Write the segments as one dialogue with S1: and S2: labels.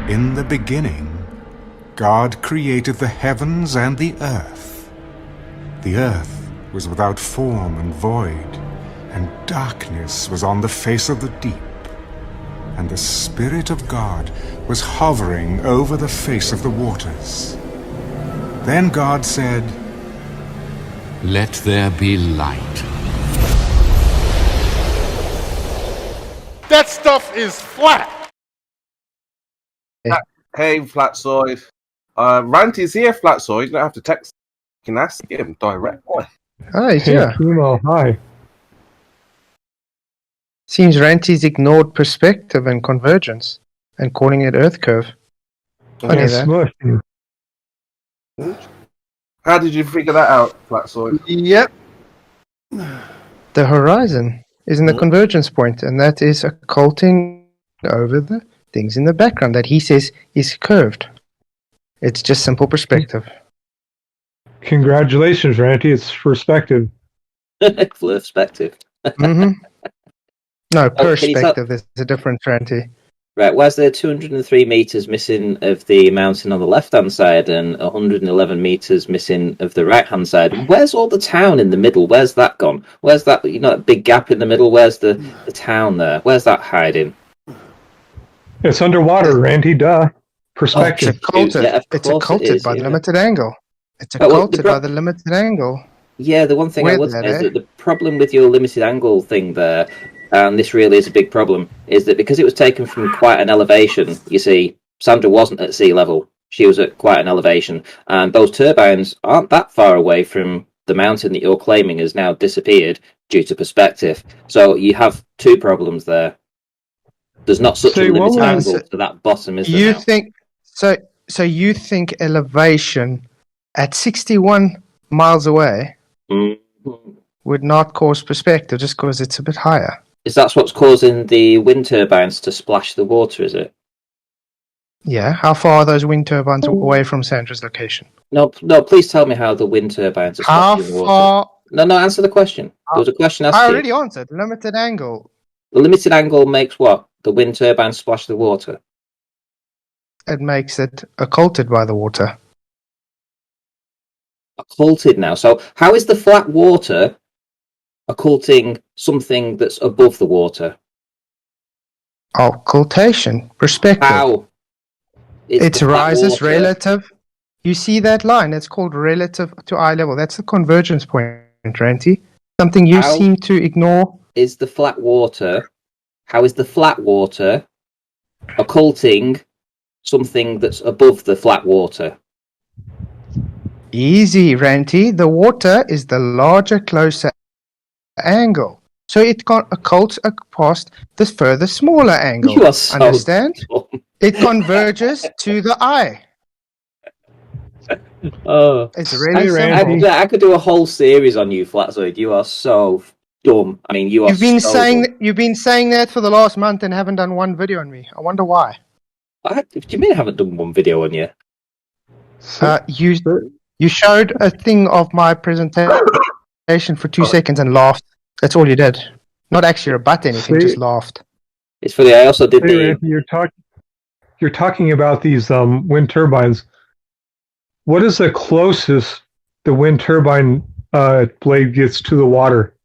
S1: In the beginning, God created the heavens and the earth. The earth was without form and void, and darkness was on the face of the deep. And the Spirit of God was hovering over the face of the waters. Then God said,
S2: "Let there be light."
S3: That stuff is flat.
S4: Hey, Flatsoid. Ranty's here, Flatsoid. You don't have to text. You can ask him directly.
S5: Hi,
S6: Hey,
S5: yeah.
S6: Timo, hi.
S5: Seems Ranty's ignored perspective and convergence and calling it Earth curve. Funny
S6: Yes,
S5: that.
S6: smush you.
S4: How did you figure that out, Flatsoid?
S5: Yep. The horizon is in the convergence point, and that is occulting over the things in the background that he says is curved. It's just simple perspective.
S6: Congratulations, Ranty. It's perspective.
S7: Perspective.
S5: Mm-hmm. No,
S7: Oh, can you tell-
S5: perspective. There's a difference, Ranty.
S7: Right, where's there 203 metres missing of the mountain on the left-hand side and 111 metres missing of the right-hand side? Where's all the town in the middle? Where's that gone? Where's that, that big gap in the middle? Where's the town there? Where's that hiding?
S6: It's underwater, Ranty, duh. Perspective.
S5: It's occulted.
S7: Yeah, of
S5: It's
S7: course it
S5: occulted
S7: is,
S5: by the
S7: yeah.
S5: limited angle. It's
S7: Well, the
S5: occulted by the limited angle.
S7: Yeah, the one thing I
S5: Weird
S7: would
S5: that,
S7: say is
S5: eh?
S7: that the problem with your limited angle thing there, and this really is a big problem, is that because it was taken from quite an elevation, you see, Sandra wasn't at sea level. She was at quite an elevation. And those turbines aren't that far away from the mountain that you're claiming has now disappeared due to perspective. So you have two problems there. There's not such
S6: Say,
S7: a
S6: what
S7: limited
S6: was-
S7: angle to that bottom, is there
S5: You
S7: now?
S5: think so you think elevation at 61 miles away
S7: Mhm.
S5: would not cause perspective just because it's a bit higher?
S7: Is that what's causing the wind turbines to splash the water, is it?
S5: Yeah. How far are those wind turbines away from Sandra's location?
S7: No, please tell me how the wind turbines are
S5: How
S7: splashing the water.
S5: far?
S7: No, answer the question. There was a question asked
S5: I
S7: to you.
S5: already answered. Limited angle.
S7: The limited angle makes what? The wind turbine splash the water.
S5: It makes it occulted by the water.
S7: Occulted now. So how is the flat water occulting something that's above the water?
S5: Occultation. Perspective.
S7: How?
S5: It
S7: the flat
S5: rises
S7: water.
S5: relative. You see that line? It's called relative to eye level. That's the convergence point, Ranty. Something you
S7: How?
S5: seem to ignore.
S7: Is the flat water? How is the flat water occulting something that's above the flat water?
S5: Easy, Ranty. The water is the larger, closer angle. So it occults past the further, smaller angle.
S7: You are so
S5: Understand?
S7: dumb.
S5: It converges to the eye.
S7: Oh,
S5: It's really
S6: Hey,
S5: simple.
S6: Ranty.
S7: I could do a whole series on you, Flatzoid. You are so dumb. I mean, you are.
S5: You've been
S7: so
S5: saying
S7: dumb.
S5: you've been saying that for the last month and haven't done one video on me. I wonder why.
S7: What do you mean I haven't done one video on you?
S5: You showed a thing of my presentation for 2 seconds and laughed. That's all you did. Not actually rebut anything,
S6: See?
S5: just laughed.
S7: It's funny. I also did
S6: Hey,
S7: the.
S6: Ranty, you're talking about these wind turbines. What is the closest the wind turbine blade gets to the water?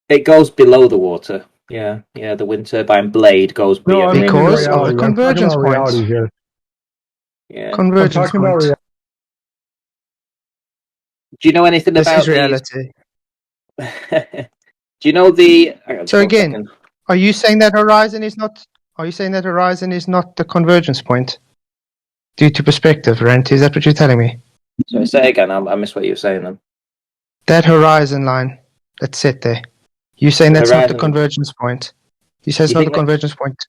S7: It goes below the water. Yeah. The wind turbine blade goes
S6: No,
S7: beyond.
S6: I mean in
S5: Because of the
S6: reality. I'm talking
S5: convergence
S6: about
S5: points.
S6: reality here.
S7: Yeah.
S6: I'm
S5: Convergence
S6: talking about
S5: point.
S6: reality.
S7: Do you know anything
S5: This
S7: about
S5: is reality.
S7: Do you know the? Hang on,
S5: So
S7: one
S5: again,
S7: second.
S5: are you saying that horizon is not? Are you saying that horizon is not the convergence point due to perspective, Ranty? Is that what you're telling me?
S7: Sorry, say it again. I missed what you were saying then.
S5: That horizon line that's set there. You saying
S7: The
S5: that's not the
S7: horizon-
S5: convergence point? You say it's
S7: You
S5: not the
S7: think that-
S5: convergence point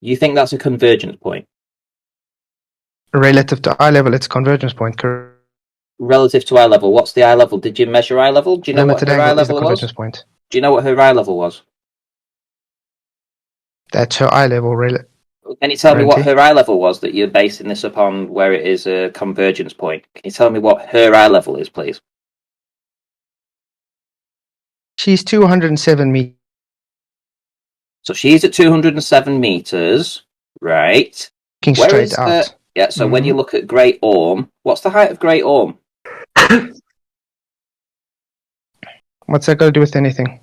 S7: You think that's a convergence point
S5: relative to eye level? It's a convergence point. Correct.
S7: relative to eye level? What's the eye level? Did you measure eye level? Do you know what
S5: Limited
S7: her eye
S5: angle is the
S7: level was?
S5: convergence point.
S7: Do you know what her eye level was?
S5: That's her eye level.
S7: Can you tell me what
S5: Ranty?
S7: her eye level was that you're basing this upon where it is a convergence point? Can you tell me what her eye level is, please?
S5: She's 207 meters.
S7: So she's at 207 meters, right?
S5: Looking
S7: Where is
S5: straight out.
S7: yeah? So when you look at Great Orme, what's the height of Great Orme?
S5: What's that got to do with anything?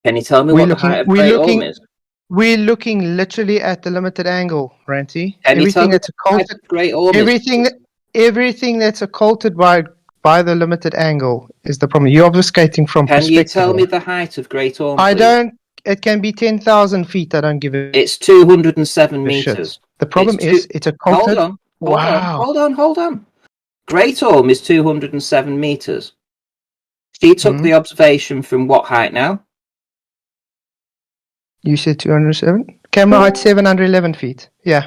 S7: Can you tell me
S5: We're
S7: what
S5: looking-
S7: the height of
S5: we're
S7: Great
S5: looking-
S7: Orme is?
S5: We're looking literally at the limited angle, Ranty.
S7: Can you tell
S5: Everything
S7: me
S5: that's
S7: what the height
S5: occulted,
S7: of Great Orme is?
S5: everything that's occulted by the limited angle is the problem. You're obfuscating from
S7: Can
S5: perspective.
S7: you tell me
S5: here.
S7: the height of Great Orme?
S5: I
S7: please?
S5: don't. It can be 10,000 feet. I don't give a
S7: It's 207
S5: shit.
S7: meters.
S5: The problem
S7: It's
S5: is it's occulted.
S7: Hold on. Great Orme is 207 meters. She took
S5: Mhm.
S7: the observation from what height now?
S5: You said 207. Camera height 711 feet. Yeah.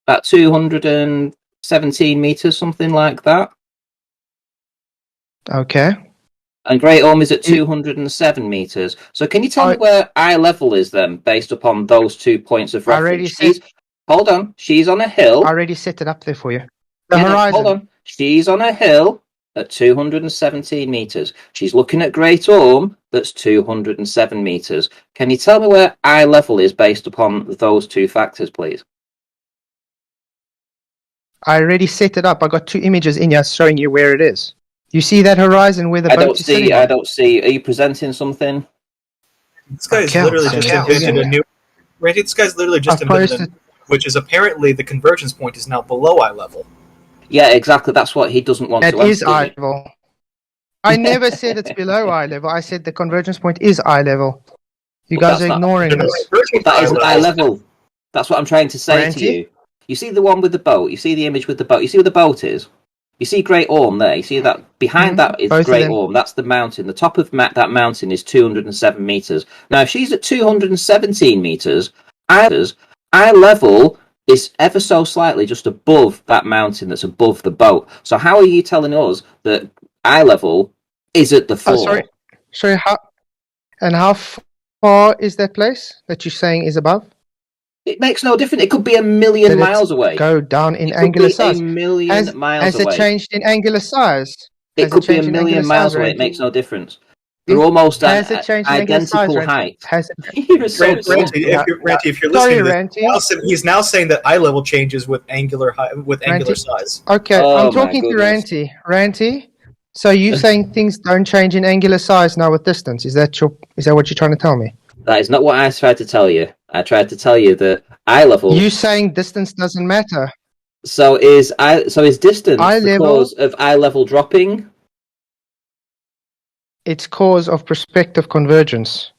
S7: About 217 meters, something like that.
S5: Okay.
S7: And Great Orme is at 207 meters. So can you tell me where eye level is then, based upon those 2 points of
S5: I already
S7: reference?
S5: said-
S7: Hold on. She's on a hill.
S5: I already set it up there for you. The
S7: Yeah, no,
S5: horizon.
S7: hold on. She's on a hill at 217 meters. She's looking at Great Orme that's 207 meters. Can you tell me where eye level is based upon those two factors, please?
S5: I already set it up. I got 2 images in here showing you where it is. You see that horizon where the boat is sitting on?
S7: I don't see. Are you presenting something?
S3: This guy's
S5: Okay,
S3: literally
S5: so
S3: just
S5: yeah.
S3: invented a new. Randy, this guy's literally just
S5: I've
S3: invented
S5: posted-
S3: which is apparently the convergence point is now below eye level.
S7: Yeah, exactly. That's what he doesn't want
S5: That
S7: to
S5: is
S7: answer.
S5: eye level. I never said it's below eye level. I said the convergence point is eye level. You
S7: But
S5: guys
S7: that's
S5: are
S7: not-
S5: ignoring
S3: The
S5: this.
S3: convergence
S7: That is
S3: eye
S7: eye level. That's what I'm trying to say
S5: Ranty?
S7: to you. You see the one with the boat. You see the image with the boat. You see where the boat is. You see Great Orme there. You see that behind that is
S5: Both of
S7: Great
S5: them.
S7: Orme. That's the mountain. The top of that mountain is 207 meters. Now, if she's at 217 meters, eye level is ever so slightly just above that mountain that's above the boat. So how are you telling us that eye level is at the floor?
S5: Oh, sorry. How far is that place that you're saying is above?
S7: It makes no difference. It could be a million
S5: Did it
S7: miles away.
S5: Go down in
S7: It could
S5: angular
S7: be
S5: size.
S7: a million miles
S5: Has
S7: away.
S5: it changed in angular size?
S7: It
S5: Has
S7: could be a
S5: changed in
S7: million
S5: angular
S7: miles
S5: size,
S7: away. It
S5: Randy?
S7: makes no difference. They're almost
S5: Has it changed in angular size,
S7: identical
S5: Randy?
S7: height.
S5: Has it?
S7: You're so
S3: Randy,
S7: dumb.
S3: if you're
S5: Sorry,
S3: listening to this,
S5: Ranty.
S3: he's now saying that eye level changes with angular
S5: Ranty?
S3: size.
S5: Okay,
S7: Oh,
S5: I'm
S7: my
S5: talking to
S7: goodness.
S5: Ranty. Ranty, so you saying things don't change in angular size now with distance? Is that what you're trying to tell me?
S7: That is not what I tried to tell you. I tried to tell you that eye level.
S5: You saying distance doesn't matter?
S7: So is distance
S5: Eye
S7: the
S5: level-
S7: cause of eye level dropping?
S5: It's cause of perspective convergence.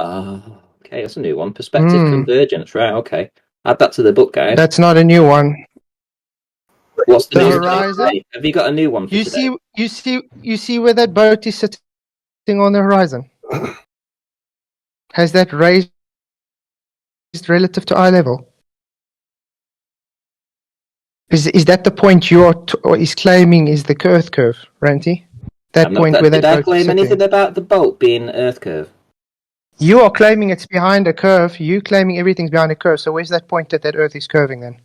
S7: Okay, that's a new one. Perspective
S5: Hmm.
S7: convergence. Right. Okay. Add that to the book, guys.
S5: That's not a new one.
S7: What's the
S5: the
S7: new one
S5: horizon?
S7: today? Have you got a new one for
S5: You
S7: today?
S5: you see where that boat is sitting on the horizon? Has that raised relative to eye level? Is that the point or is claiming is the Earth curve, Ranty? That
S7: I'm not-
S5: point where
S7: did
S5: that
S7: I
S5: boat is
S7: claim
S5: sitting.
S7: anything about the boat being Earth curve?
S5: You are claiming it's behind a curve. You claiming everything's behind a curve. So where's that point that Earth is curving then?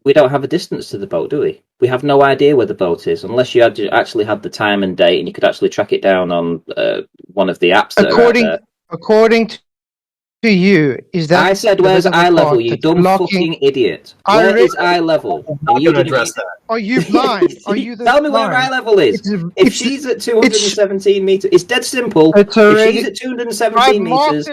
S7: We don't have a distance to the boat, do we? We have no idea where the boat is, unless you actually had the time and date, and you could actually track it down on one of the apps that are out there.
S5: According to you, is that
S7: I said,
S5: the
S7: "Where's
S5: visible
S7: eye level?
S5: part
S7: You
S5: that's
S7: dumb
S5: blocking-
S7: fucking idiot!
S5: I
S7: Where
S5: really-
S7: is eye level?"
S3: I'm not going to address that.
S5: Are you blind? Are you the
S7: Tell me where
S5: blind?
S7: eye level is. If
S5: It's-
S7: she's at 217 meters, it's dead simple.
S5: It's
S7: If
S5: already-
S7: she's at 217 meters,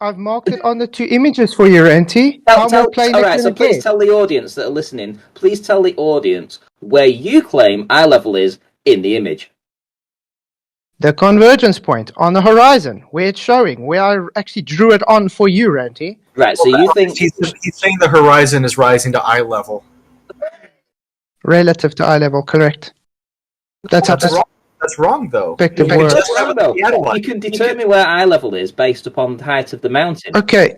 S5: I've marked it on the 2 images for you, Ranty. How more plain
S7: all
S5: it
S7: right.
S5: can
S7: So
S5: it
S7: please
S5: get?
S7: tell the audience that are listening. Please tell the audience where you claim eye level is in the image.
S5: The convergence point on the horizon, where it's showing, where I actually drew it on for you, Ranty.
S7: Right. So you think
S3: He's saying the horizon is rising to eye level.
S5: Relative to eye level, correct. That's how
S3: That's wrong. That's wrong, though.
S5: perspective
S3: You
S5: works.
S3: just
S7: What's
S3: have
S7: wrong,
S3: a
S7: though?
S3: theodolite.
S7: You can determine where eye level is based upon the height of the mountain.
S5: Okay,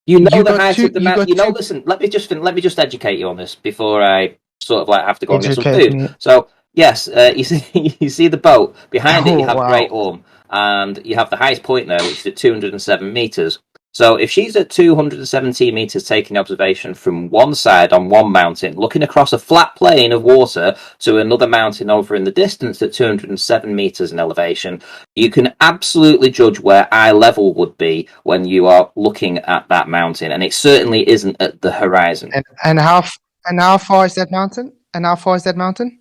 S7: You know
S5: You
S7: the
S5: got
S7: height
S5: two-
S7: of the
S5: you
S7: mountain.
S5: got
S7: You know,
S5: two-
S7: listen. Let me just educate you on this before I sort of like have to go and get some
S5: Educate
S7: food.
S5: me.
S7: So yes, you see you see the boat behind it. You
S5: Oh,
S7: have
S5: wow.
S7: Great Orme, and you have the highest point there, which is at 207 meters. So if she's at 217 meters taking observation from one side on one mountain, looking across a flat plain of water to another mountain over in the distance at 207 meters in elevation, you can absolutely judge where eye level would be when you are looking at that mountain, and it certainly isn't at the horizon.
S5: And how far is that mountain? And how far is that mountain?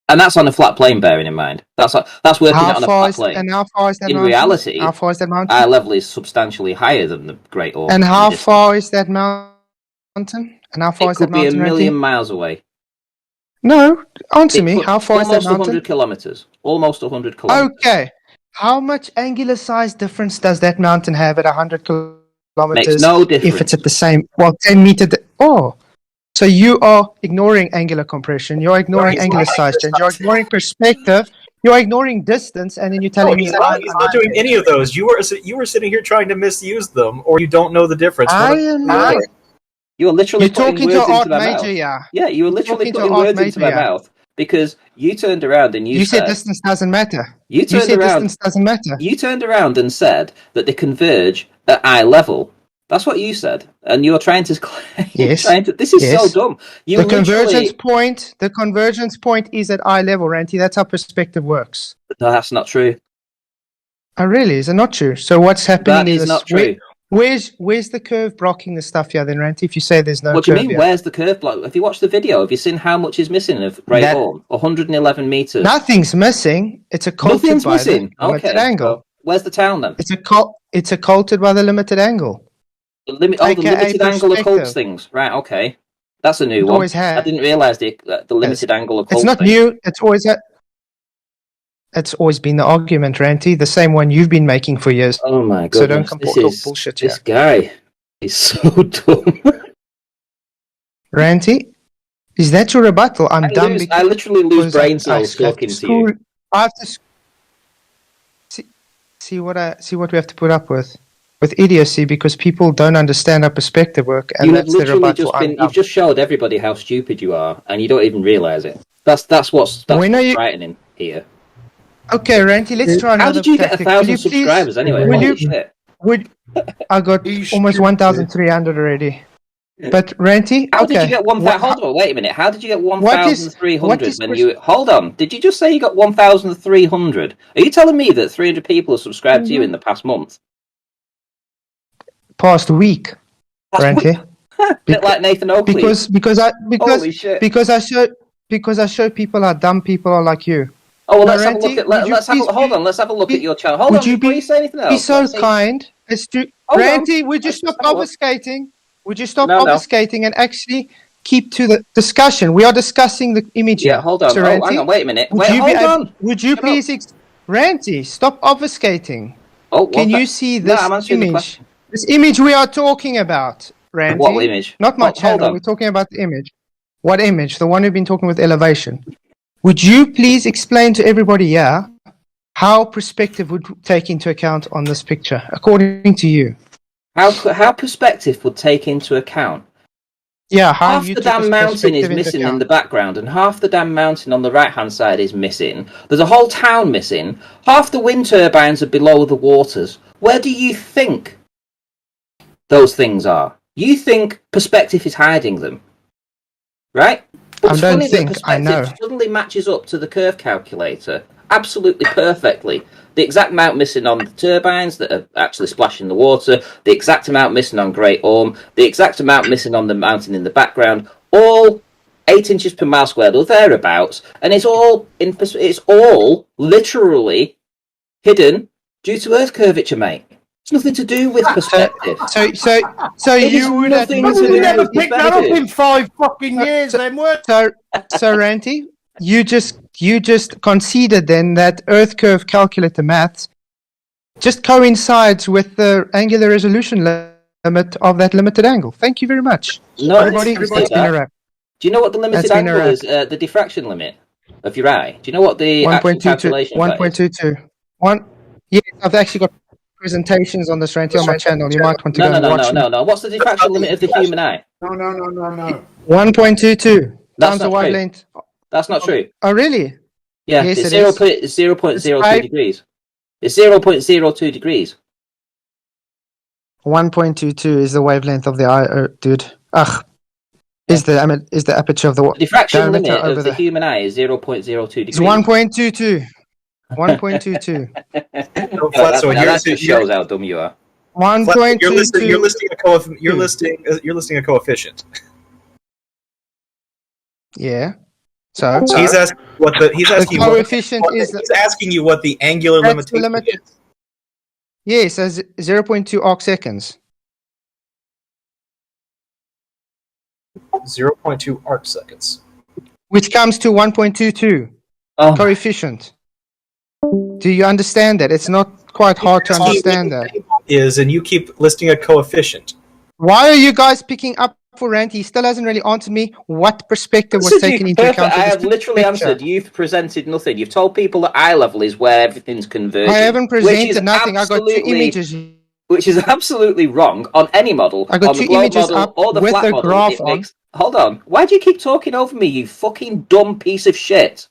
S7: And that's on a flat plane, bearing in mind. That's working
S5: How
S7: out on a
S5: far
S7: flat
S5: is
S7: plane.
S5: and how far is that
S7: In
S5: mountain?
S7: reality,
S5: How far is that mountain?
S7: eye level is substantially higher than the Great Orme.
S5: And how
S7: in distance.
S5: far is that mountain? And how far
S7: It
S5: is that
S7: could be a
S5: mountain?
S7: million
S5: Ranty?
S7: miles away.
S5: No, answer
S7: It
S5: me.
S7: could-
S5: How far is that
S7: Almost
S5: mountain?
S7: 100 kilometers. Almost 100 kilometers.
S5: Okay. How much angular size difference does that mountain have at 100 kilometers?
S7: Makes no difference.
S5: If it's at the same, 10 meter. So you are ignoring angular compression. You're ignoring angular size change. You're ignoring perspective. You're ignoring distance, and then you're telling me
S3: he's not doing any of those. You were sitting here trying to misuse them, or you don't know the difference.
S5: I am not.
S7: You are literally
S5: You're
S7: putting
S5: talking
S7: words
S5: to
S7: into
S5: Art
S7: my
S5: Major,
S7: mouth.
S5: yeah.
S7: Yeah, you were literally
S5: talking to
S7: putting
S5: Art
S7: words into my
S5: Major, yeah.
S7: mouth because you turned around and
S5: You said distance doesn't matter.
S7: You
S5: You
S7: turned
S5: said
S7: around.
S5: distance doesn't matter.
S7: You turned around and said that they converge at eye level. That's what you said, and you're trying to.
S5: Yes.
S7: This is so
S5: Yes.
S7: dumb. You
S5: The
S7: literally.
S5: convergence point is at eye level, Ranty. That's how perspective works.
S7: No, that's not true.
S5: Oh, really? Is it not true? So what's happening
S7: That is not true.
S5: Where's the curve blocking the stuff here then, Ranty? If you say there's no
S7: What do
S5: curve
S7: you mean?
S5: here?
S7: Where's the curve block? Have you watched the video? Have you seen how much is missing of Great
S5: That-
S7: Orme? 111 meters.
S5: Nothing's missing. It's occulted
S7: Nothing's
S5: by
S7: missing.
S5: the limited
S7: Okay.
S5: angle.
S7: So where's the town then?
S5: It's occulted by the limited angle.
S7: The limited
S5: AKA
S7: angle occults
S5: perspective.
S7: things. Right. Okay. That's a new
S5: It
S7: one.
S5: always has.
S7: I didn't realize the limited angle occult.
S5: It's not
S7: thing.
S5: new. It's always been the argument, Ranty. The same one you've been making for years.
S7: Oh my god!
S5: So don't come talk bullshit here.
S7: This guy is so dumb.
S5: Ranty, is that your rebuttal? I'm dumb because
S7: I literally lose
S5: because
S7: brain
S5: I
S7: cells
S5: have
S7: talking to
S5: school-
S7: you.
S5: I have to see what we have to put up with idiocy because people don't understand how perspective work, and
S7: You have
S5: that's the
S7: literally
S5: rebuttal.
S7: just
S5: I'm
S7: been.
S5: dumb.
S7: You've just showed everybody how stupid you are, and you don't even realize it. That's what's
S5: When are you-
S7: frightening here.
S5: Okay, Ranty, let's try another
S7: How did you get
S5: tactic.
S7: 1,000
S5: Will you please-
S7: subscribers anyway?
S5: will
S7: Holy
S5: you-
S7: shit.
S5: I got almost 1,300 already. But Ranty,
S7: How
S5: okay.
S7: did you get 1,000? Hold on, wait a minute. How did you get 1,300 when you... Hold on. Did you just say you got 1,300? Are you telling me that 300 people have subscribed to you in the past month?
S5: Past week, Ranty.
S7: Bit like Nathan Oakley. Holy shit.
S5: because I show people how dumb people are like you.
S7: Oh, well,
S5: No,
S7: let's have a
S5: Ranty,
S7: look at...
S5: would you
S7: Hold
S5: please
S7: on, let's have a look
S5: be-
S7: at your channel. Hold
S5: would
S7: on,
S5: you
S7: before
S5: be-
S7: you say anything else.
S5: Be so
S7: let's see.
S5: kind as to
S7: Hold on.
S5: Ranty, would you stop
S7: have a look.
S5: obfuscating? Would you stop
S7: No.
S5: obfuscating and actually keep to the discussion? We are discussing the image
S7: Yeah,
S5: here.
S7: hold on.
S5: So,
S7: Oh,
S5: Ranty,
S7: hang on, wait a minute.
S5: would
S7: Wait,
S5: you
S7: hold
S5: be
S7: on.
S5: Would you
S7: Shut up.
S5: please Ranty, stop obfuscating.
S7: Oh,
S5: Can
S7: what's
S5: you
S7: that?
S5: see
S7: No,
S5: this
S7: I'm answering the
S5: image?
S7: question.
S5: This image we are talking about, Ranty.
S7: What image?
S5: Not my
S7: Hold
S5: channel.
S7: on.
S5: We're talking about the image. What image? The one we've been talking with elevation. Would you please explain to everybody here how perspective would take into account on this picture, according to you?
S7: How perspective would take into account?
S5: Yeah, how
S7: Half
S5: you
S7: the
S5: took
S7: damn
S5: this
S7: mountain is
S5: perspective into
S7: missing in
S5: account.
S7: the background, and half the damn mountain on the right-hand side is missing. There's a whole town missing. Half the wind turbines are below the waters. Where do you think those things are? You think perspective is hiding them, right? But
S5: I
S7: it's
S5: don't
S7: funny that
S5: think, I know.
S7: perspective suddenly matches up to the curve calculator absolutely perfectly. The exact amount missing on the turbines that are actually splashing the water, the exact amount missing on Great Orme, the exact amount missing on the mountain in the background, all 8 inches per mile squared or thereabouts, and it's all literally hidden due to Earth curvature, mate. It's nothing to do with perspective.
S5: So
S7: It is
S5: you would
S7: nothing
S5: admit
S7: to do
S5: to
S7: with
S5: that.
S8: Pick that up in 5 fucking years, then what?
S5: So Ranty, you just conceded then that Earth curve calculator maths just coincides with the angular resolution limit of that limited angle. Thank you very much.
S7: No,
S5: Everybody,
S7: it's
S5: that's been a
S7: that.
S5: wrap.
S7: Do you know what the limited
S5: That's been a
S7: angle
S5: wrap.
S7: is? The diffraction limit of your eye. Do you know what the actual
S5: 1.22.
S7: calculation of that is?
S5: 1.22. Yeah, I've actually got presentations on this, Ranty, on my channel. You might want to go and watch them.
S7: No. What's the diffraction limit of the human eye?
S8: No.
S5: 1.22
S7: That's
S5: times the
S7: not
S5: wide
S7: true.
S5: length.
S7: That's not true.
S5: Oh, really?
S7: Yeah,
S5: Yes,
S7: it's
S5: it is.
S7: 0.02
S5: It's five-
S7: degrees. It's 0.02 degrees.
S5: 1.22 is the wavelength of the eye, dude. Ugh. Is the aperture of the
S7: The diffraction
S5: diameter
S7: limit
S5: over
S7: of the human eye is 0.02 degrees.
S5: It's 1.22. 1.22.
S3: No, Flatzo,
S7: that just shows how dumb you are.
S5: 1.22.
S3: You're listing a coefficient.
S5: Yeah. So
S3: He's asking
S5: the coefficient is
S3: he's asking you what the angular
S5: that's the
S3: limitation
S5: limit. Yeah, it says 0.2 arc seconds.
S3: is. 0.2 arc seconds.
S5: Which comes to 1.22
S7: Oh,
S5: coefficient. Do you understand that? It's not quite hard to understand that.
S3: Is and you keep listing a coefficient.
S5: Why are you guys picking up for Ranty? He still hasn't really answered me what perspective was
S7: answered you
S5: taken into
S7: perfect.
S5: account.
S7: I
S5: with
S7: have
S5: this
S7: literally
S5: picture.
S7: answered. You've presented nothing. You've told people that eye level is where everything's converging.
S5: I haven't
S7: which is
S5: presented nothing. I got two
S7: absolutely-
S5: images.
S7: Which is absolutely wrong on any model.
S5: I got
S7: on the
S5: two
S7: globe
S5: images
S7: model
S5: up
S7: or the
S5: with
S7: flat
S5: a
S7: model.
S5: graph
S7: It makes... Hold on. Why do you keep talking over me, you fucking dumb piece of shit?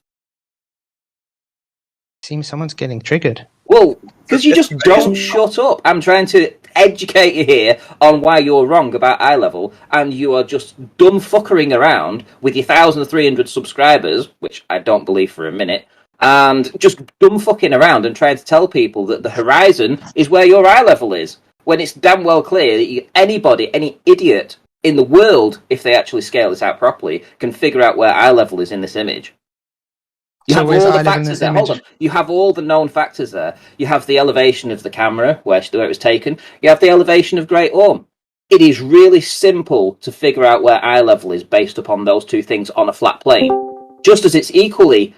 S5: Seems someone's getting triggered.
S7: Well, because you just don't shut up. I'm trying to educate you here on why you're wrong about eye level, and you are just dumb fuckering around with your 1,300 subscribers, which I don't believe for a minute, and just dumb fucking around and trying to tell people that the horizon is where your eye level is, when it's damn well clear that anybody, any idiot in the world, if they actually scale this out properly, can figure out where eye level is in this image. You have all the factors there. Hold on. You have all the known factors there. You have the elevation of the camera, where it was taken. You have the elevation of Great Orme. It is really simple to figure out where eye level is based upon those two things on a flat plane. Just as it's equally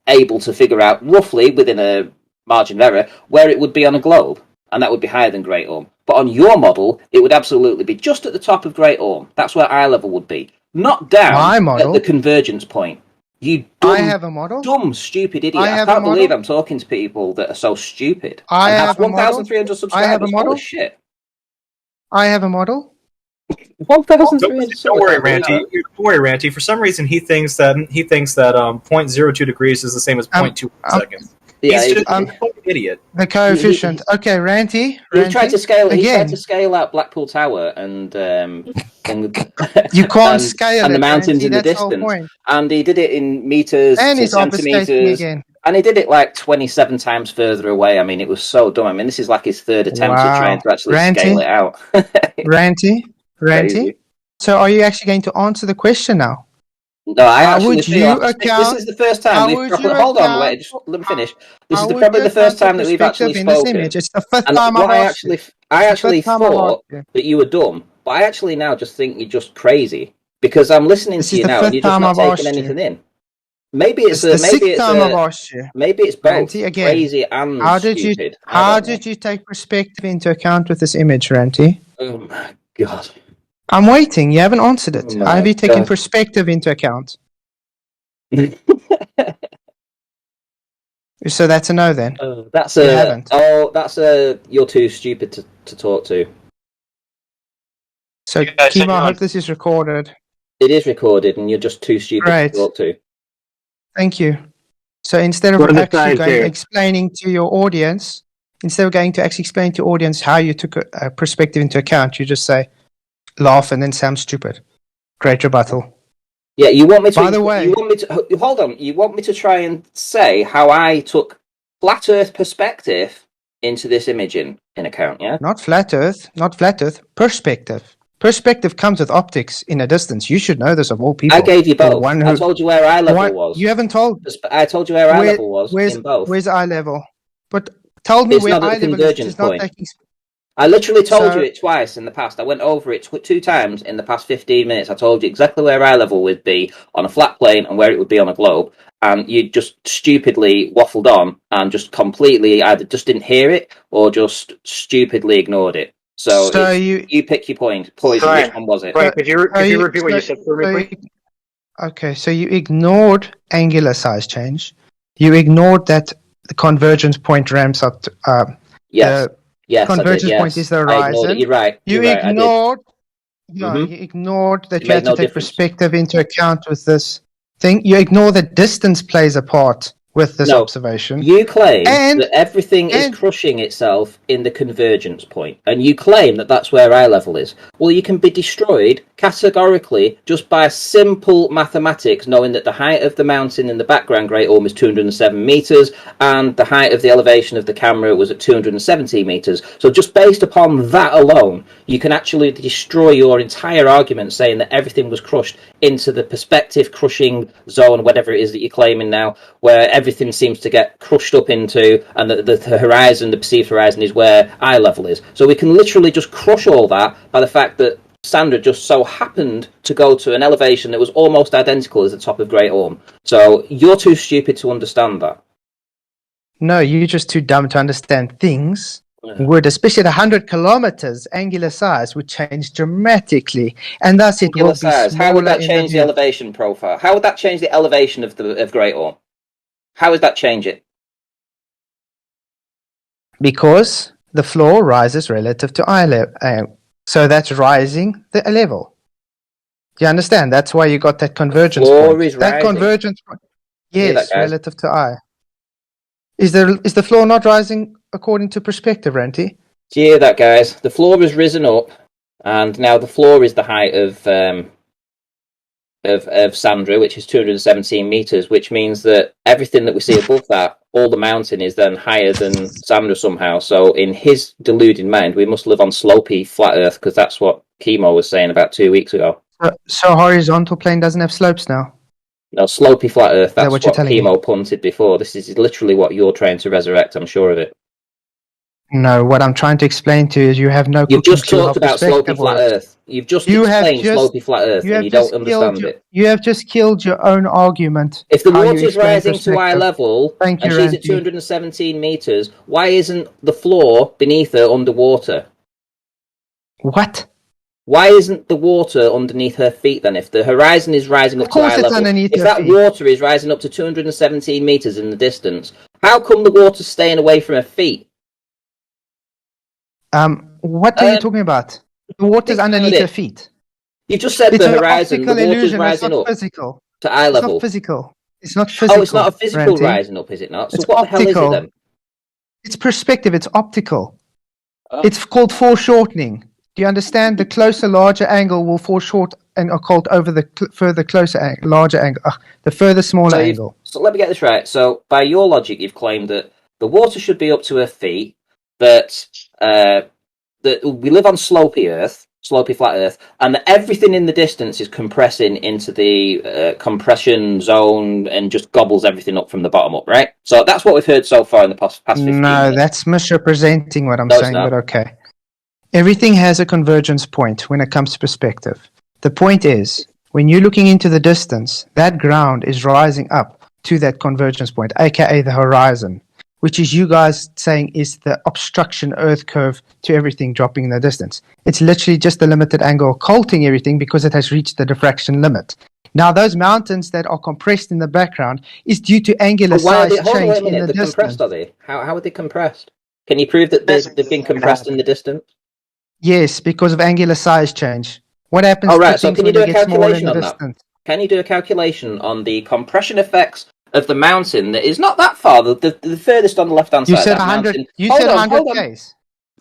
S7: able to figure out, roughly, within a margin of error, where it would be on a globe. And that would be higher than Great Orme. But on your model, it would absolutely be just at the top of Great Orme. That's where eye level would be. Not down at the convergence point. You dumb,
S5: I have a model.
S7: Dumb, stupid idiot. I can't believe I'm talking to people that are so stupid.
S5: I have
S7: 1,300 subscribers.
S5: I have a model.
S7: Holy shit.
S5: I have a model.
S7: 1,300
S3: Don't worry, Ranty. Don't worry, Ranty. For some reason, he thinks that 0.02 degrees is the same as 0.2 seconds.
S7: Yeah,
S3: he's just a fucking idiot.
S5: The coefficient. Okay, Ranty.
S7: He tried to scale.
S5: Again.
S7: He tried to scale out Blackpool Tower and
S5: you can't scale
S7: and
S5: it,
S7: the mountains
S5: Ranty,
S7: in the
S5: that's the whole
S7: distance.
S5: point.
S7: And he did it in meters
S5: And
S7: to
S5: he's obfuscating
S7: centimeters.
S5: again.
S7: And he did it like 27 times further away. I mean, it was so dumb. I mean, this is like his third attempt at trying to actually scale it out.
S5: Ranty.
S7: Crazy.
S5: So are you actually going to answer the question now?
S7: No, I actually
S5: would
S7: feel
S5: you
S7: like
S5: account-
S7: this is the first time
S5: how
S7: we've
S5: would
S7: properly...
S5: you
S7: Hold on,
S5: account-
S7: wait, just let me finish. This
S5: How
S7: is
S5: would
S7: probably
S5: you
S7: the first
S5: account
S7: time that we've
S5: perspective
S7: actually
S5: in this
S7: spoken.
S5: image? It's the fifth
S7: And
S5: time
S7: what
S5: I've
S7: I
S5: asked you.
S7: actually thought that you were dumb, but I actually now just think you're just crazy because I'm listening
S5: This
S7: to
S5: is
S7: you
S5: the
S7: now and
S5: fifth
S7: you're just
S5: time
S7: not
S5: I've
S7: taking
S5: asked you.
S7: anything in. Maybe it's
S5: the sixth time I've asked you.
S7: Maybe it's both
S5: Ranty, again,
S7: crazy and
S5: How did
S7: stupid.
S5: you take perspective into account with this image, Ranty?
S7: Oh my god!
S5: I'm waiting. You haven't answered it.
S7: Oh my
S5: How have you taken
S7: God.
S5: perspective into account? So that's a no then.
S7: That's
S5: You haven't.
S7: You're too stupid to talk to.
S5: So Kiva, I hope this is recorded.
S7: It is recorded, and you're just too stupid
S5: Right.
S7: to talk to.
S5: Thank you. So instead of actually explaining to your audience, instead of going to actually explain to your audience how you took a perspective into account, you just say, laugh and then sound stupid. Great rebuttal.
S7: Yeah, you want me to.
S5: By the way,
S7: you want me to hold on. You want me to try and say how I took flat Earth perspective into this image in account? Yeah.
S5: Not flat Earth. Perspective. Perspective comes with optics in a distance. You should know this of all people.
S7: I gave you both. I told you where eye level was.
S5: You haven't told.
S7: I told you where eye level was in both.
S5: Where's eye level? But told me
S7: It's
S5: where
S7: not at
S5: eye
S7: the
S5: level is.
S7: convergence
S5: It's not
S7: point.
S5: taking.
S7: I literally told you it twice in the past. I went over it 2 times in the past 15 minutes. I told you exactly where eye level would be on a flat plane and where it would be on a globe. And you just stupidly waffled on and just completely either just didn't hear it or just stupidly ignored it. So you pick your poison. Which one was it?
S8: Right, could you repeat what you said for me, please?
S5: Okay, so you ignored angular size change. You ignored that the convergence point ramps up to...
S7: Yes. Yes,
S5: convergence point is the horizon.
S7: You're right.
S5: You ignored that you had to take perspective into account with this thing. You ignore that distance plays a part with this
S7: No.
S5: observation.
S7: You claim
S5: And-
S7: that everything is
S5: and-
S7: crushing itself in the convergence point, and you claim that that's where eye level is. Well, you can be destroyed categorically just by simple mathematics, knowing that the height of the mountain in the background Great Orme is 207 meters, and the height of the elevation of the camera was at 217 meters. So just based upon that alone, you can actually destroy your entire argument saying that everything was crushed into the perspective crushing zone, whatever it is that you're claiming now, where everything seems to get crushed up into, and the horizon, the perceived horizon, is where eye level is. So we can literally just crush all that by the fact that Sandra just so happened to go to an elevation that was almost identical as the top of Great Orme. So you're too stupid to understand that.
S5: No, you're just too dumb to understand things. Would, especially at 100 kilometers, angular size would change dramatically, and thus it
S7: Angular
S5: will be
S7: size. How would
S5: smaller
S7: that
S5: in
S7: change the
S5: view.
S7: elevation profile? How would that change the elevation of Great Orme? How would that change it?
S5: Because the floor rises relative to eye level, so that's rising the level. Do you understand? That's why you got that convergence
S7: floor
S5: point.
S7: is
S5: That
S7: rising.
S5: convergence point.
S7: Hear that,
S5: Yes,
S7: guys?
S5: relative to eye. Is the floor not rising according to perspective, Ranty?
S7: Do you hear that, guys? The floor has risen up, and now the floor is the height of Sandra, which is 217 meters, which means that everything that we see above that, all the mountain, is then higher than Sandra somehow. So in his deluded mind, we must live on slopey flat Earth, because that's what Chemo was saying about 2 weeks ago.
S5: So horizontal plane doesn't have slopes now.
S7: No, slopey flat Earth. That's
S5: what
S7: what
S5: you're telling me?
S7: Chemo punted before. This is literally what you're trying to resurrect. I'm sure of it.
S5: No, what I'm trying to explain to you is you have no.
S7: You've just
S5: clue how
S7: talked about
S5: perspective
S7: slopey flat
S5: works.
S7: Earth. You've just
S5: You have
S7: explained
S5: just-
S7: slopey flat Earth, and you don't understand it.
S5: You have just killed your own argument.
S7: If the
S5: how you
S7: water's
S5: explain
S7: rising to eye
S5: perspective.
S7: level
S5: Thank
S7: and
S5: you,
S7: she's at
S5: Ranty.
S7: 217 meters, why isn't the floor beneath her underwater?
S5: What?
S7: Why isn't the water underneath her feet then? If the horizon is rising up
S5: Of course
S7: to eye
S5: it's
S7: level,
S5: underneath
S7: if
S5: her
S7: that
S5: feet.
S7: water is rising up to 217 meters in the distance, how come the water's staying away from her feet?
S5: What are you talking about? The water's
S7: think about
S5: underneath
S7: it.
S5: her feet.
S7: You just said
S5: It's
S7: the
S5: an
S7: horizon, the
S5: optical
S7: water's
S5: illusion. It's
S7: rising
S5: not
S7: up
S5: physical.
S7: to eye
S5: It's
S7: level.
S5: not physical. It's not physical.
S7: Oh, it's not a physical
S5: Ranty.
S7: rising up, is it not? So
S5: It's
S7: what the hell is it
S5: optical.
S7: then?
S5: It's perspective. It's optical.
S7: Oh.
S5: It's called foreshortening. Do you understand? The closer, larger angle will foreshort and occult over the further closer, larger angle. The further, smaller angle.
S7: So let me get this right. So by your logic, you've claimed that the water should be up to her feet, that we live on slopey Earth, slopey flat Earth, and that everything in the distance is compressing into the compression zone and just gobbles everything up from the bottom up, right? So that's what we've heard so far in the past 15
S5: No,
S7: minutes.
S5: that's misrepresenting what I'm
S7: No, it's
S5: saying,
S7: not.
S5: but okay. Everything has a convergence point when it comes to perspective. The point is, when you're looking into the distance, that ground is rising up to that convergence point, aka the horizon, which is you guys saying is the obstruction Earth curve to everything dropping in the distance. It's literally just the limited angle occulting everything because it has reached the diffraction limit. Now, those mountains that are compressed in the background is due to angular
S7: But why are
S5: size
S7: they, hold on
S5: change
S7: a minute,
S5: in the
S7: they're
S5: distance.
S7: compressed, are they? How are they compressed? Can you prove that they've been compressed in the distance?
S5: Yes, because of angular size change. What happens
S7: Oh,
S5: to
S7: right, so
S5: things
S7: can you
S5: when
S7: do
S5: they
S7: a
S5: get smaller in
S7: calculation
S5: the
S7: on that?
S5: distance?
S7: Can you do a calculation on the compression effects of the mountain that is not that far, the furthest on the left-hand
S5: You
S7: side
S5: said
S7: of that
S5: 100.
S7: mountain?
S5: You
S7: Hold
S5: said
S7: on,
S5: 100
S7: hold on.
S5: Ks.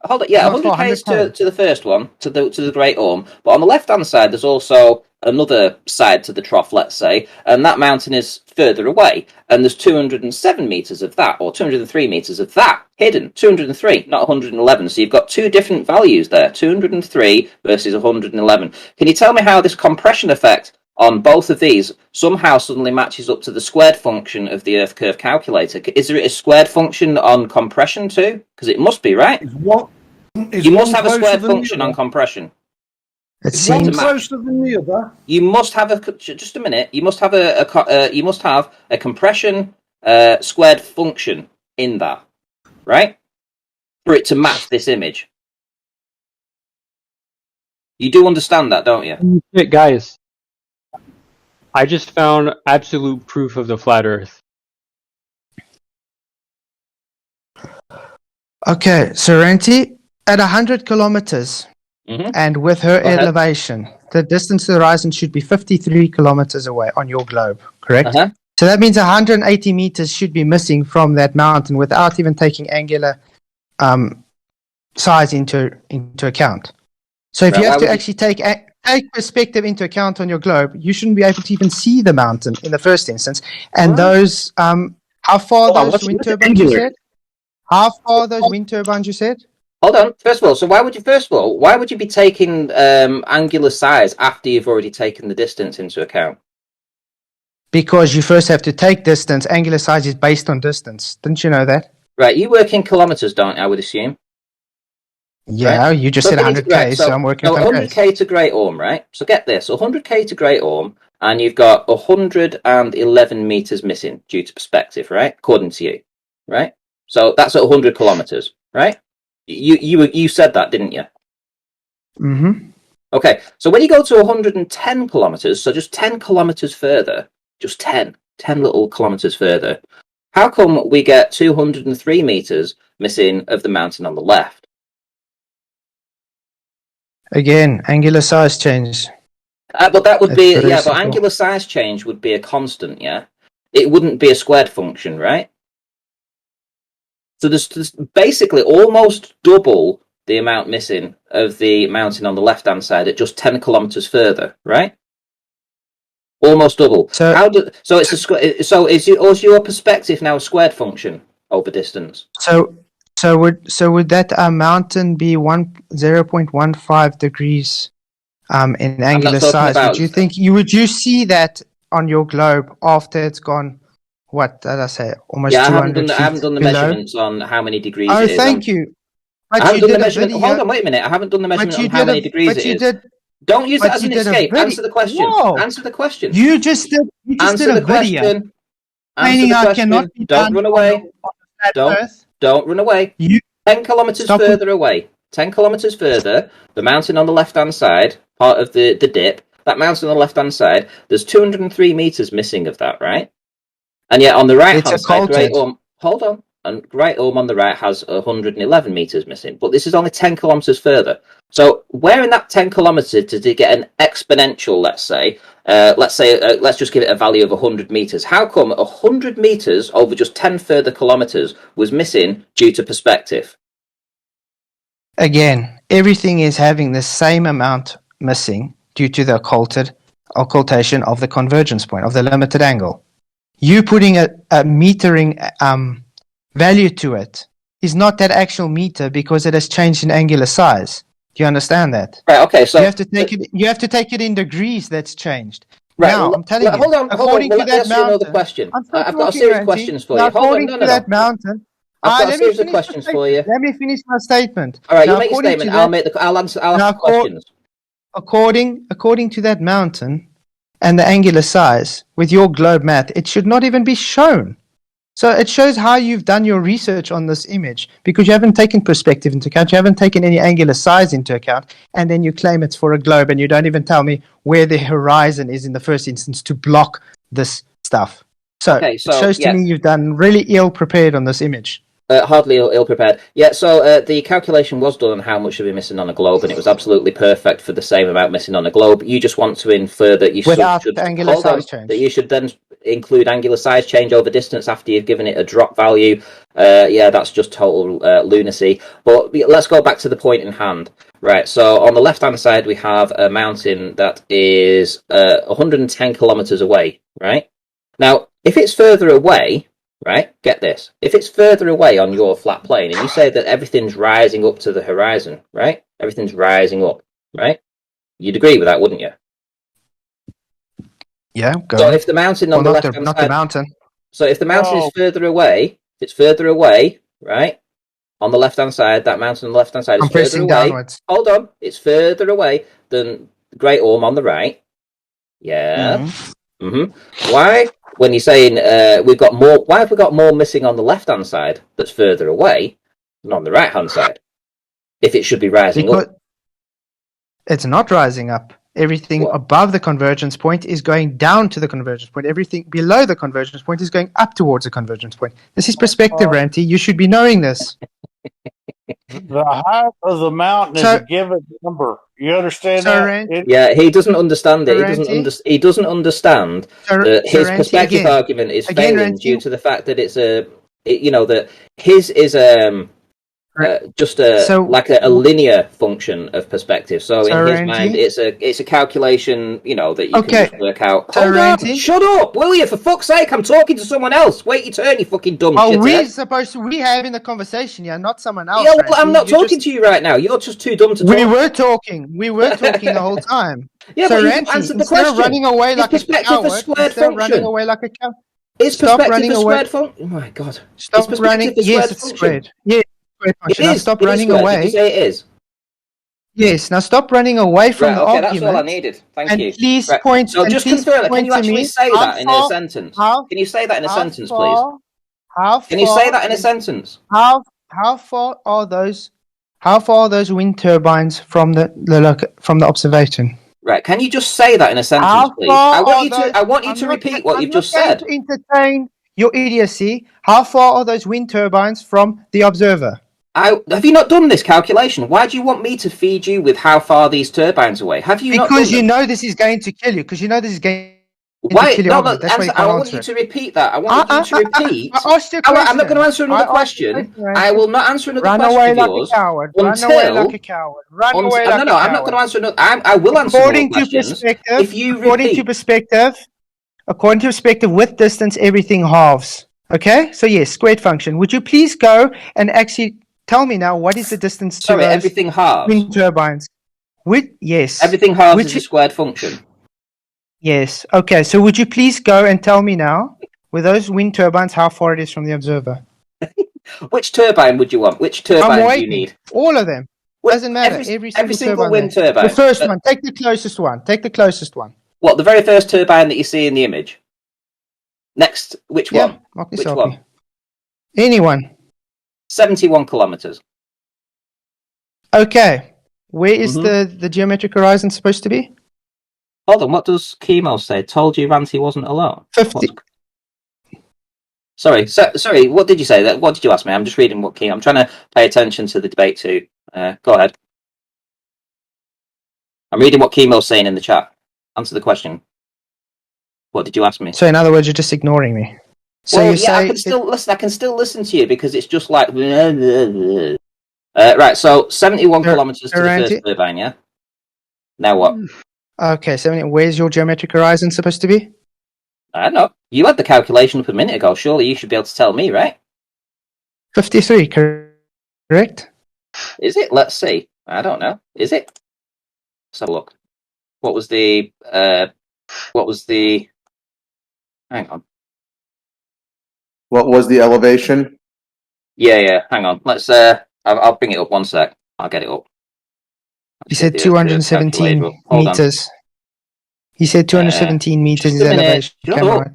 S7: Hold on, yeah,
S5: Not
S7: 100
S5: far,
S7: Ks
S5: 100
S7: to the first one, to the Great Orme, but on the left-hand side there's also another side to the trough, let's say, and that mountain is further away, and there's 207 metres of that, or 203 metres of that, hidden, 203, not 111, so you've got two different values there, 203 versus 111. Can you tell me how this compression effect on both of these somehow suddenly matches up to the squared function of the Earth curve calculator? Is there a squared function on compression too? Because it must be, right? You must have a squared function on compression.
S5: It
S9: Is one
S5: seems.
S9: closer than the other?
S7: You must have just a minute. You must have you must have a compression squared function in that, right? For it to match this image. You do understand that, don't you?
S10: Hey, guys, I just found absolute proof of the flat Earth.
S5: Okay, Ranty, at 100 kilometers,
S7: Mhm.
S5: and with her
S7: Go ahead.
S5: elevation, the distance to the horizon should be 53 kilometers away on your globe, correct?
S7: Uh-huh.
S5: So that means 180 meters should be missing from that mountain without even taking angular size into account. So if
S7: Right,
S5: you have
S7: why
S5: to
S7: would
S5: actually take perspective into account on your globe, you shouldn't be able to even see the mountain in the first instance. And those, how far
S7: Hold on,
S5: those wind turbines you said? How far those wind turbines you said?
S7: Hold on. First of all, so why would you be taking angular size after you've already taken the distance into account?
S5: Because you first have to take distance. Angular size is based on distance. Didn't you know that?
S7: Right, you work in kilometers, don't you, I would assume?
S5: Yeah,
S7: Right?
S5: you just
S7: So
S5: said
S7: if you need
S5: 100k,
S7: right,
S5: so I'm working
S7: so
S5: with
S7: 100k to Great Orme, right? So get this, 100k to Great Orme, and you've got 111 meters missing due to perspective, right? According to you, right? So that's at 100 kilometers, right? You said that, didn't you?
S5: Mm-hmm.
S7: Okay, so when you go to 110 kilometers, so just 10 kilometers further, just 10 little kilometers further, how come we get 203 meters missing of the mountain on the left?
S5: Again, angular size change.
S7: But that would
S5: It's
S7: be,
S5: very
S7: yeah, but
S5: simple.
S7: angular size change would be a constant, yeah? It wouldn't be a squared function, right? So there's basically almost double the amount missing of the mountain on the left-hand side at just 10 kilometers further, right? Almost double.
S5: So
S7: Is your perspective now a squared function over distance?
S5: So would that mountain be 0.15 degrees in angular size?
S7: About,
S5: Would you see that on your globe after it's gone? What did I say? Almost 200 feet
S7: I haven't done the
S5: below?
S7: measurements on how many degrees
S5: Oh,
S7: it is.
S5: thank you. But
S7: I haven't
S5: you
S7: done
S5: did
S7: the
S5: a
S7: measurement.
S5: video.
S7: Hold on, wait a minute. I haven't done the measurement on how many degrees it is.
S5: Did,
S7: Don't use that as
S5: you
S7: an
S5: did a
S7: escape.
S5: video.
S7: Answer the question.
S5: Whoa.
S7: Answer the question.
S5: You just did
S7: Answer
S5: a
S7: the
S5: video.
S7: question. Answer
S5: Meaning
S7: the
S5: I
S7: question.
S5: cannot be
S7: Don't
S5: done
S7: run away.
S5: on the
S7: Don't
S5: Earth.
S7: don't run away. 10 kilometers
S5: Stop
S7: further away. 10 kilometers further, the mountain on the left-hand side, part of the dip, that mountain on the left-hand side, there's 203 meters missing of that, right? And yet on the right-hand side, Great Orme, hold on, and Great Orme on the right has 111 meters missing, but this is only 10 kilometers further. So where in that 10 kilometers did it get an exponential, let's say, let's just give it a value of 100 meters. How come 100 meters over just 10 further kilometers was missing due to perspective?
S5: Again, everything is having the same amount missing due to the occultation of the convergence point, of the limited angle. You putting a metering value to it is not that actual meter because it has changed in angular size. Do you understand that?
S7: Right, okay, so
S5: you have to take it in degrees that's changed.
S7: Right,
S5: now, I'm telling you,
S7: hold on.
S5: according to that mountain,
S7: question.
S5: I've
S7: got a series of questions for you.
S5: According to that mountain,
S7: I've got a series of questions for you.
S5: Let me finish my statement.
S7: All right, you make a statement. I'll ask the questions.
S5: According to that mountain and the angular size, with your globe math, it should not even be shown. So it shows how you've done your research on this image because you haven't taken perspective into account, you haven't taken any angular size into account, and then you claim it's for a globe and you don't even tell me where the horizon is in the first instance to block this stuff. So it shows to me you've done really ill prepared on this image.
S7: Hardly ill prepared. Yeah, so the calculation was done on how much should be missing on a globe, and it was absolutely perfect for the same amount missing on a globe. You just want to infer that you should then include angular size change over distance after you've given it a drop value. Yeah, that's just total lunacy. But let's go back to the point in hand. Right, so on the left-hand side, we have a mountain that is 110 kilometers away, right? Now, if it's further away... Right, get this. If it's further away on your flat plane, and you say that everything's rising up to the horizon, right? Everything's rising up, right? You'd agree with that, wouldn't you?
S5: Yeah, go
S7: So
S5: on.
S7: if the mountain on the left-hand
S5: not
S7: side...
S5: the mountain.
S7: So if the mountain is further away, right? On the left-hand side, that mountain on the left-hand side is further away.
S5: Downwards.
S7: Hold on. It's further away than Great Orme on the right. Yeah. Why? When you're saying we've got more, why have we got more missing on the left-hand side that's further away than on the right-hand side? If it should be rising up.
S5: It's not rising up. Everything above the convergence point is going down to the convergence point. Everything below the convergence point is going up towards the convergence point. This is perspective, Ranty. You should be knowing this.
S8: The height of the mountain is a given number. You understand that?
S7: Yeah, he doesn't understand it. He
S5: Ranty?
S7: doesn't understand that his
S5: Ranty,
S7: perspective
S5: again.
S7: argument is
S5: Again,
S7: failing
S5: Ranty.
S7: due to the fact that that his is like a linear function of perspective. So in his
S5: Ranty?
S7: mind, it's a calculation, that you
S5: Okay.
S7: can just work out.
S5: So,
S7: Hold on,
S5: Ranty?
S7: shut up, will you? For fuck's sake, I'm talking to someone else. Wait your turn, you fucking dumb
S5: Are
S7: shithead.
S5: we supposed to? We having a conversation, yeah, not someone else.
S7: Yeah, well,
S5: Ranty.
S7: I'm not talking to you right now. You're just too dumb to talk.
S5: We were talking the whole time.
S7: Yeah,
S5: so
S7: but you
S5: Ranty,
S7: answered the
S5: instead
S7: question.
S5: of running away
S7: His
S5: like a
S7: perspective
S5: coward,
S7: is squared
S5: instead of
S7: function.
S5: running away like a coward,
S7: His
S5: stop
S7: perspective
S5: running
S7: is
S5: away.
S7: squared function. Oh my god.
S5: Stop
S7: His
S5: running.
S7: perspective is
S5: Yes,
S7: squared
S5: it's
S7: function.
S5: squared. Yes, squared function.
S7: It
S5: Now
S7: is.
S5: stop
S7: It is
S5: running
S7: squared.
S5: away.
S7: Did you say it is?
S5: Yes. Now stop running away from
S7: Right.
S5: the
S7: Okay,
S5: argument.
S7: that's all I needed. Thank
S5: and
S7: you.
S5: Please
S7: Right.
S5: point.
S7: So
S5: and
S7: just
S5: please
S7: confirm. Can
S5: point
S7: you
S5: to
S7: actually
S5: me
S7: say
S5: how
S7: that in a
S5: far-
S7: sentence?
S5: how-
S7: Can you say that in a
S5: how
S7: sentence,
S5: far-
S7: please?
S5: How
S7: Can you say
S5: far
S7: that in a
S5: is-
S7: sentence?
S5: How far are those? How far are those wind turbines from the observation?
S7: Right. Can you just say that in a sentence,
S5: How
S7: please?
S5: far
S7: I
S5: are
S7: want you
S5: those-
S7: to
S5: I'm
S7: repeat
S5: not-
S7: what
S5: I'm
S7: you've
S5: not
S7: just
S5: going
S7: said.
S5: to entertain your idiocy. How far are those wind turbines from the observer?
S7: Have you not done this calculation? Why do you want me to feed you with how far these turbines away? Have you not done
S5: Because you
S7: them?
S5: know this is going to kill you. Because you know this is going
S7: Why?
S5: to kill your
S7: No,
S5: argument. That's why you
S7: I
S5: can't
S7: want
S5: answer
S7: you
S5: it.
S7: to repeat that. I want you to repeat.
S5: I asked you a
S7: I'm
S5: question.
S7: not going to answer another
S5: I asked you a
S7: question.
S5: question,
S7: I will not answer another
S5: Run
S7: question
S5: away
S7: of
S5: like
S7: yours
S5: a coward.
S7: until.
S5: Run away like a coward. Run away like a coward.
S7: No, I'm not going to answer another. I will answer more
S5: According to
S7: questions
S5: perspective,
S7: if you
S5: according to
S7: repeat.
S5: perspective, with distance, everything halves. Okay, so yes, squared function. Would you please go and actually tell me now what is the distance to
S7: Sorry,
S5: those
S7: everything halves.
S5: wind turbines? Yes.
S7: Everything halves is a squared function.
S5: Yes. Okay, so would you please go and tell me now, with those wind turbines, how far it is from the observer?
S7: Which turbine would you want? Which turbine do you need?
S5: All of them. Doesn't matter. Every
S7: single
S5: turbine
S7: wind
S5: there.
S7: turbine.
S5: The first one. Take the closest one. Take the closest one.
S7: What, the very first turbine that you see in the image? Next, which one? Which one?
S5: Anyone.
S7: 71 kilometers.
S5: Okay. Where is the geometric horizon supposed to be?
S7: Hold on, what does Chemo say? Told you Ranty wasn't alone.
S5: 50.
S7: Sorry, what did you say? What did you ask me? I'm just reading what Chemo... I'm trying to pay attention to the debate too. Go ahead. I'm reading what Chemo's saying in the chat. Answer the question. What did you ask me?
S5: So in other words, you're just ignoring me. So
S7: well,
S5: you say
S7: I can still listen. I can still listen to you because it's just like... right, so 71 kilometers to the first turbine, yeah? Now what?
S5: Okay, 70. Where's your geometric horizon supposed to be?
S7: I don't know. You had the calculation up a minute ago. Surely you should be able to tell me, right?
S5: 53, correct?
S7: Is it? Let's see. I don't know. Is it? Let's have a look. What was the... Hang on.
S9: What was the elevation?
S7: Yeah. Hang on. Let's... I'll bring it up one sec. I'll get it up.
S5: He said 217 meters. He said 217 meters is elevation. Right.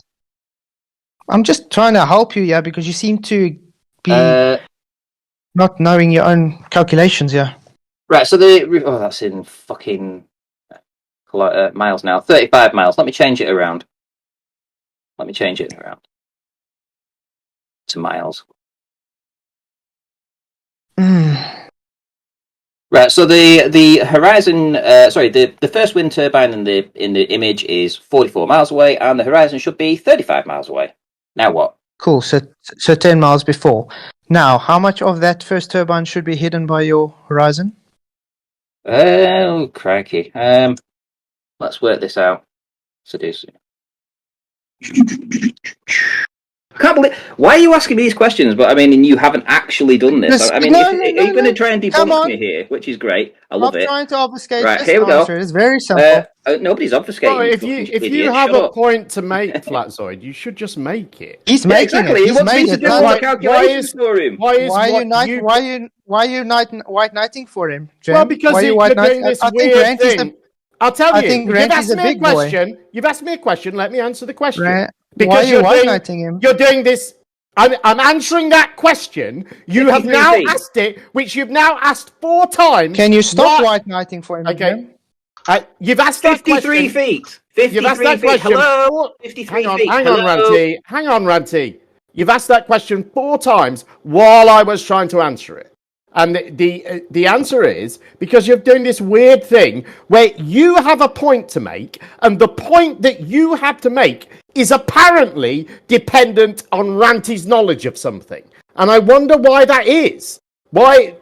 S5: I'm just trying to help you, yeah, because you seem to be not knowing your own calculations, yeah.
S7: Right, so that's in fucking miles now. 35 miles. Let me change it around. To miles. Right, so the horizon, the first wind turbine in the image is 44 miles away, and the horizon should be 35 miles away. Now what?
S5: Cool. So 10 miles before. Now, how much of that first turbine should be hidden by your horizon?
S7: Oh, crikey. Let's work this out. Seduce. I can't believe. Why are you asking me these questions? But I mean, you haven't actually done this. I mean, you're going to try and debunk me here, which is great. I love it.
S5: I'm trying to obfuscate.
S7: Right, here we go.
S5: It's very simple.
S7: Nobody's obfuscating.
S11: Well, if you have a point to make, Flatzoid, you should just make it.
S5: He's making
S7: exactly.
S5: it.
S7: He wants me to do all the calculations for him.
S5: Why are you white knighting for him, Jen?
S11: Well, because you're doing this weird thing. I'll tell you. You've asked me a question. You've asked me a question. Let me answer the question. Because you're doing this. I'm answering that question. You have now asked it, which you've now asked 4 times.
S5: Can you stop white knighting for him?
S7: Okay.
S11: You've asked 53
S7: feet. 53 feet. Hello. 53 feet.
S11: Hang on, Ranty. Hang on, Ranty. You've asked that question 4 times while I was trying to answer it. And the answer is because you're doing this weird thing where you have a point to make, and the point that you have to make is apparently dependent on Ranty's knowledge of something. And I wonder why that is. Why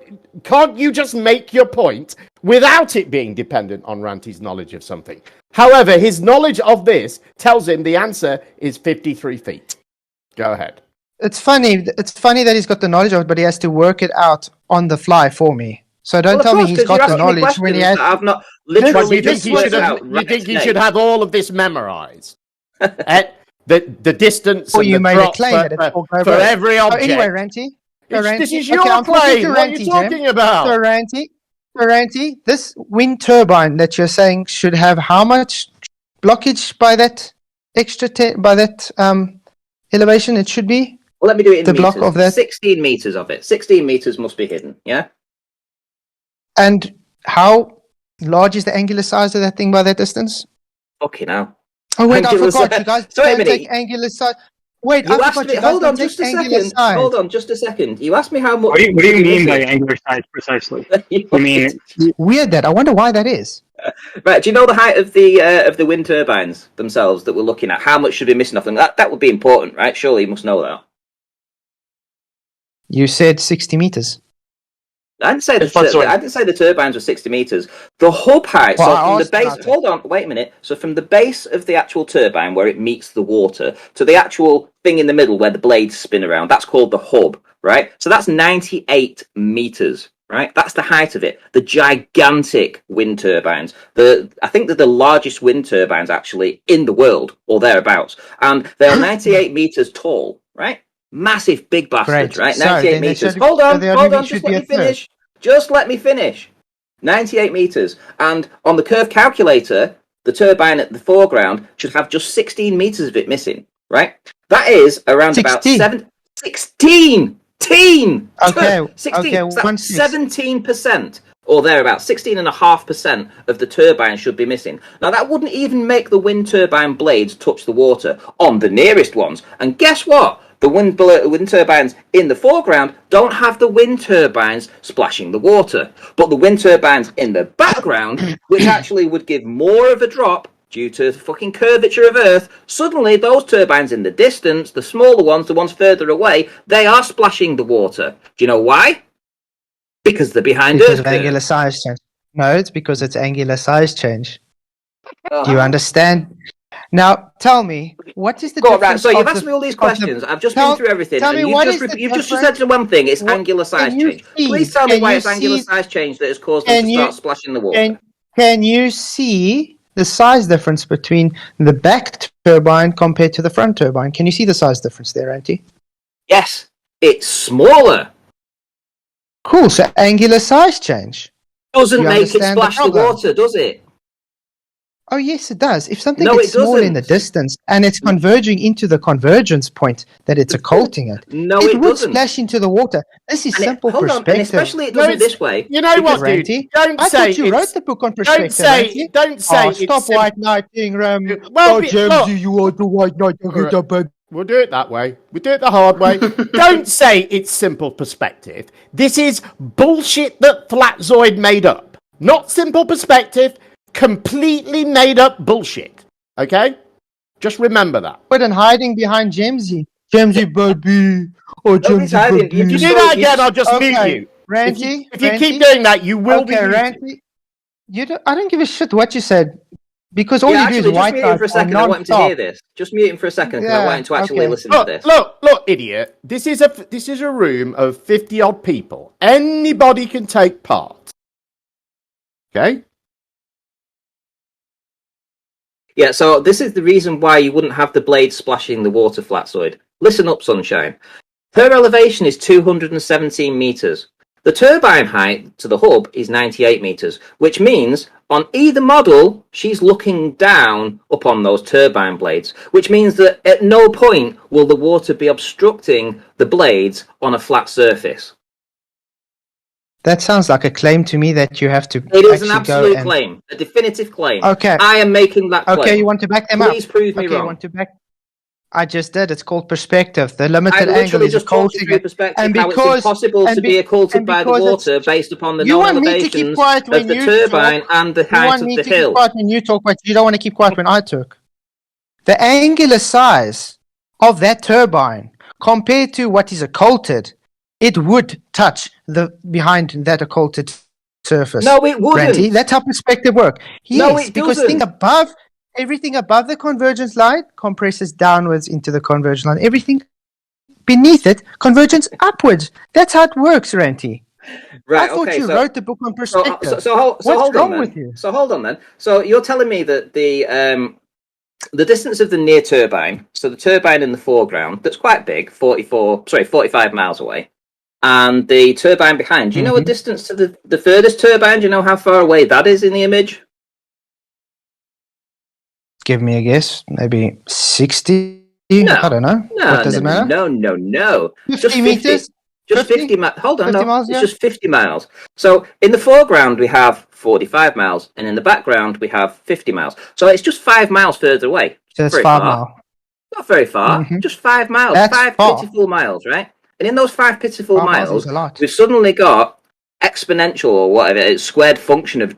S11: can't you just make your point without it being dependent on Ranty's knowledge of something? However, his knowledge of this tells him the answer is 53 feet. Go ahead.
S5: It's funny. It's funny that he's got the knowledge of it, but he has to work it out on the fly for me. So don't tell me he's got the knowledge when he has.
S7: I've not literally.
S11: You think he should have all of this memorized? The distance.
S5: Or
S11: and
S5: you
S11: the
S5: made
S11: drop
S5: a claim that it's all
S11: for every object.
S5: Anyway, Ranty.
S11: This is your claim. What are you talking about?
S5: So Ranty, this wind turbine that you're saying should have how much blockage by that elevation? It should be.
S7: Well, let me do it in
S5: the
S7: meters.
S5: block of that.
S7: 16 meters of it. 16 meters must be hidden. Yeah.
S5: And how large is the angular size of that thing by that distance?
S7: Fucking hell.
S5: Oh wait,
S7: Angular
S5: I forgot.
S7: size.
S5: You guys
S7: So wait a
S5: don't
S7: minute.
S5: take angular size. Wait,
S7: You
S5: I
S7: asked
S5: forgot.
S7: me.
S5: You guys
S7: Hold on,
S5: don't
S7: just a
S5: take angular
S7: second.
S5: size.
S7: Hold on, just a second. You asked me how much.
S10: What do you mean by angular size precisely? I mean,
S5: Weird that. I wonder why that is.
S7: Right, do you know the height of the wind turbines themselves that we're looking at? How much should be missing off them? That would be important, right? Surely you must know that.
S5: You said 60 meters.
S7: I didn't say the turbines were 60 meters. The hub height,
S5: Well,
S7: so from the base. Hold on, wait a minute. So from the base of the actual turbine where it meets the water to the actual thing in the middle where the blades spin around, that's called the hub, right? So that's 98 meters. Right, that's the height of it. The gigantic wind turbines. I think they're the largest wind turbines actually in the world, or thereabouts, and they're 98 meters tall. Right, massive, big bastards.
S5: Great.
S7: Right,
S5: So
S7: 98 meters. Hold on. Just let me finish. Just let me finish. 98 meters, and on the curve calculator, the turbine at the foreground should have just 16 meters of it missing. Right, that is around
S5: 16.
S7: about 16.
S5: Okay,
S7: 16.
S5: okay,
S7: So that's 17%, or thereabout, 16.5% of the turbine should be missing. Now that wouldn't even make the wind turbine blades touch the water on the nearest ones. And guess what? The wind turbines in the foreground don't have the wind turbines splashing the water, but the wind turbines in the background, which actually would give more of a drop due to the fucking curvature of Earth, suddenly those turbines in the distance, the smaller ones, the ones further away, they are splashing the water. Do you know why? Because they're behind
S5: because
S7: Earth.
S5: Of angular size change. No, it's because it's angular size change. Do you understand? Now, tell me, what is the difference?
S7: Right, so you've asked me all these questions. I've just been through everything.
S5: Tell me,
S7: you've just said to one thing, it's angular size change. Please tell me why it's angular size change that has caused them to start splashing the water.
S5: Can you see the size difference between the back turbine compared to the front turbine? Can you see the size difference there, Ranty?
S7: Yes, it's smaller.
S5: Cool, so angular size change.
S7: Doesn't make it splash the water, does it?
S5: Oh, yes, it does. If something gets small in the distance and it's converging into the convergence point that it's occulting it, it would splash into the water. This is simple perspective.
S7: And especially it does it this way.
S11: You know what, dude?
S5: I thought you wrote the book on perspective.
S11: Don't say
S5: stop white knighting,
S11: Well,
S5: Jamesy, you are the white knight.
S11: We'll do it that way. We'll do it the hard way. Don't say it's simple perspective. This is bullshit that Flatzoid made up. Not simple perspective. Completely made up bullshit. Okay? Just remember that.
S5: But in hiding behind Jamesy. Jamesy baby. Or Jamesy baby.
S11: If you do that again, I'll just mute you.
S5: Ranty,
S11: if you keep doing that, you will be muted.
S5: Ranty, I don't give a shit what you said. Because all you do is white
S7: mute him for a second. I want him to hear this. Just mute him for a second because I want him to actually listen to this.
S11: Look, idiot. This is a room of 50 odd people. Anybody can take part. Okay?
S7: Yeah, so this is the reason why you wouldn't have the blade splashing the water, Flatzoid. Listen up, Sunshine. Her elevation is 217 meters. The turbine height to the hub is 98 meters, which means on either model, she's looking down upon those turbine blades, which means that at no point will the water be obstructing the blades on a flat surface.
S5: That sounds like a claim to me that you have to.
S7: It is an absolute claim, a definitive claim.
S5: Okay.
S7: I am making that claim.
S5: Okay, you want to back them up?
S7: Please prove me wrong.
S5: You want to back? I just did. It's called perspective. The limited
S7: I
S5: angle
S7: literally
S5: is
S7: just talked you through perspective, how it's impossible to be occulted by the water based upon the known elevations of the turbine and the height of the hill.
S5: You want me to keep quiet when you talk, but you don't want to keep quiet when I talk. The angular size of that turbine compared to what is occulted, it would touch the behind that occulted surface.
S7: No, it wouldn't.
S5: Ranty. That's how perspective works. Yes,
S7: No, it
S5: because
S7: doesn't.
S5: everything above the convergence line compresses downwards into the convergence line. Everything beneath it converges upwards. That's how it works, Ranty.
S7: Right.
S5: I thought you wrote the book on perspective.
S7: What's wrong with you? So hold on then. So you're telling me that the distance of the near turbine, so the turbine in the foreground, that's quite big, 45 miles away, and the turbine behind, do you know a distance to the furthest turbine? Do you know how far away that is in the image?
S5: Give me a guess. Maybe 60? No. I don't know. What does it matter?
S7: No.
S5: 50
S7: just 50
S5: meters?
S7: Just 50 miles. Hold on,
S5: 50 miles,
S7: it's just 50 miles. So in the foreground we have 45 miles, and in the background we have 50 miles. So it's just 5 miles further away.
S5: So it's 5 miles.
S7: Not very far. Just 5 miles.
S5: That's
S7: 5
S5: far.
S7: pitiful miles, right? And in those 5 pitiful
S5: 5 miles
S7: miles,
S5: is a lot.
S7: we've suddenly got exponential or whatever squared function of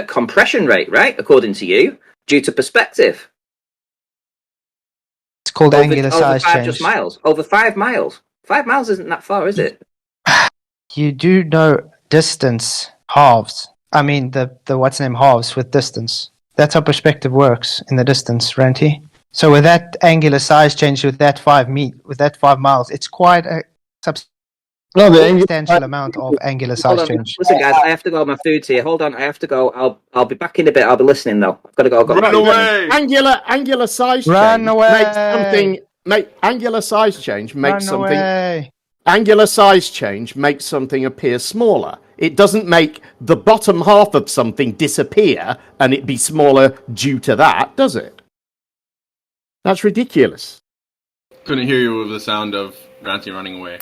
S7: compression rate, right? According to you, due to perspective.
S5: It's called angular size change.
S7: Just miles. Over 5 miles. 5 miles isn't that far, is it?
S5: You do know distance halves. I mean the what's name halves with distance. That's how perspective works in the distance, Ranty. So with that angular size change, with that 5 miles, it's quite a substantial amount of angular size change.
S7: Listen, guys, I have to go. My food's here. Hold on, I have to go. I'll be back in a bit. I'll be listening though. I've got to go.
S11: Run away! Angular size change makes something. Angular size change makes something. Angular size change makes something appear smaller. It doesn't make the bottom half of something disappear and it be smaller due to that, does it? That's ridiculous.
S12: Couldn't hear you with the sound of Ranty running away.